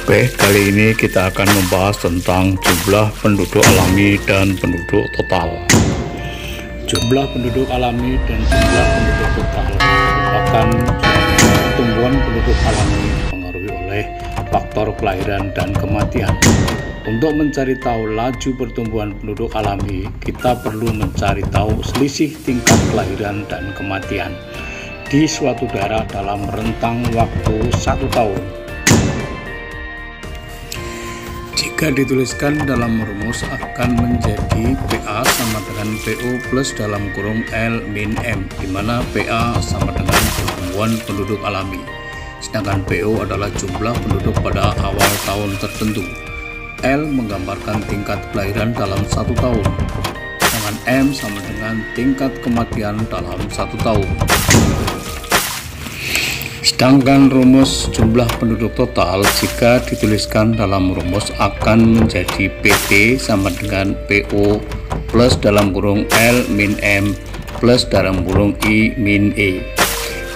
Oke, kali ini kita akan membahas tentang jumlah penduduk alami dan penduduk total. Jumlah penduduk alami dan jumlah penduduk total merupakan pertumbuhan penduduk alami dipengaruhi oleh faktor kelahiran dan kematian. Untuk mencari tahu laju pertumbuhan penduduk alami, kita perlu mencari tahu selisih tingkat kelahiran dan kematian di suatu daerah dalam rentang waktu 1 tahun. Jika dituliskan dalam rumus akan menjadi PA sama dengan PO plus dalam kurung L min M, di mana PA sama dengan pertumbuhan penduduk alami, sedangkan PO adalah jumlah penduduk pada awal tahun tertentu. L menggambarkan tingkat kelahiran dalam 1 tahun, sedangkan M sama dengan tingkat kematian dalam 1 tahun. Sedangkan rumus jumlah penduduk total jika dituliskan dalam rumus akan menjadi PT sama dengan PO plus dalam kurung L min M plus dalam kurung I min E,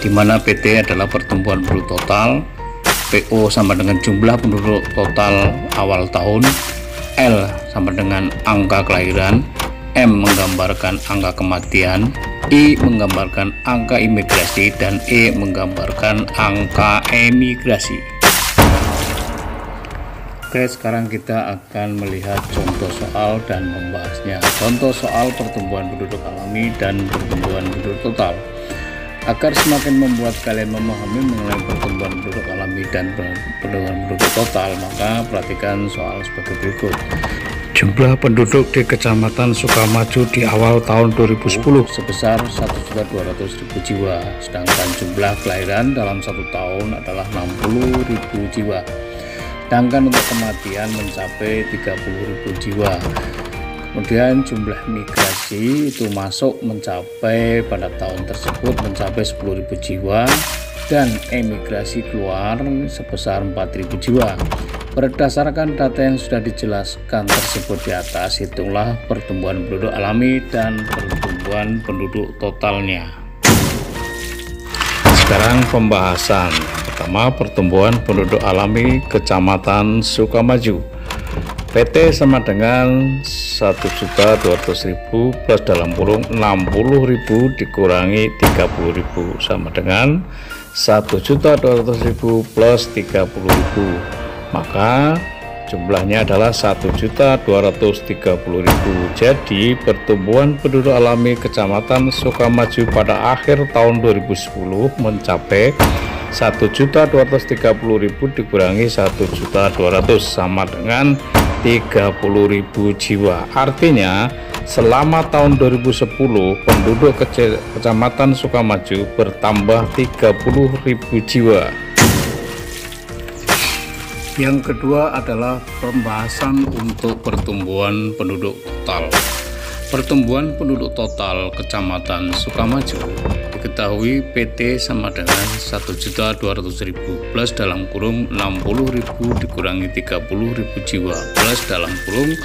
di mana PT adalah pertumbuhan penduduk total, PO sama dengan jumlah penduduk total awal tahun, L sama dengan angka kelahiran, M menggambarkan angka kematian, I menggambarkan angka imigrasi, dan E menggambarkan angka emigrasi. Oke, sekarang kita akan melihat contoh soal dan membahasnya. Contoh soal pertumbuhan penduduk alami dan pertumbuhan penduduk total. Agar semakin membuat kalian memahami mengenai pertumbuhan penduduk alami dan pertumbuhan penduduk total, maka perhatikan soal sebagai berikut. Jumlah penduduk di Kecamatan Sukamaju di awal tahun 2010 sebesar 1.200.000 jiwa, sedangkan jumlah kelahiran dalam 1 tahun adalah 60.000 jiwa. Sedangkan untuk kematian mencapai 30.000 jiwa. Kemudian jumlah migrasi itu masuk mencapai pada tahun tersebut mencapai 10.000 jiwa, dan emigrasi keluar sebesar 4.000 jiwa. Berdasarkan data yang sudah dijelaskan tersebut di atas, hitunglah pertumbuhan penduduk alami dan pertumbuhan penduduk totalnya. Sekarang pembahasan. Pertama, pertumbuhan penduduk alami Kecamatan Sukamaju. PT sama dengan 1.200.000 plus dalam kurung 60.000 dikurangi 30.000 sama dengan 1.200.000 plus 30.000. Maka jumlahnya adalah 1.230.000. Jadi pertumbuhan penduduk alami Kecamatan Sukamaju pada akhir tahun 2010 mencapai 1.230.000 dikurangi 1.200 sama dengan 30.000 jiwa. Artinya selama tahun 2010 penduduk Kecamatan Sukamaju bertambah 30.000 jiwa. Yang kedua adalah pembahasan untuk pertumbuhan penduduk total. Pertumbuhan penduduk total Kecamatan Sukamaju diketahui PT sama dengan 1.200.000 plus dalam kurung 60.000 dikurangi 30.000 jiwa plus dalam kurung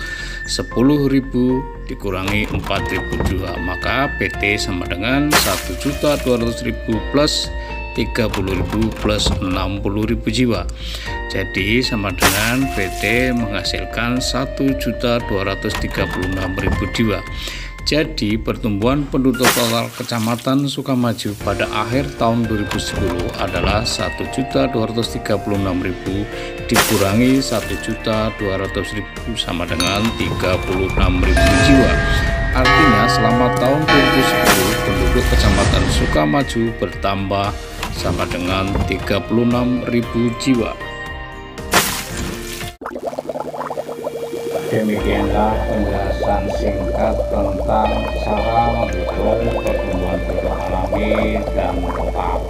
10.000 dikurangi 4.000 jiwa, maka PT sama dengan 1.200.000 plus 30.000 plus 60.000 jiwa. Jadi sama dengan PT menghasilkan 1.236.000 jiwa. Jadi pertumbuhan penduduk total Kecamatan Sukamaju pada akhir tahun 2010 adalah 1.236.000 dikurangi 1.200.000 sama dengan 36.000 jiwa. Artinya selama tahun 2010 penduduk Kecamatan Sukamaju bertambah sama dengan 36.000 jiwa. Demikianlah penjelasan singkat tentang cara menghitung pertumbuhan penduduk alami dan total.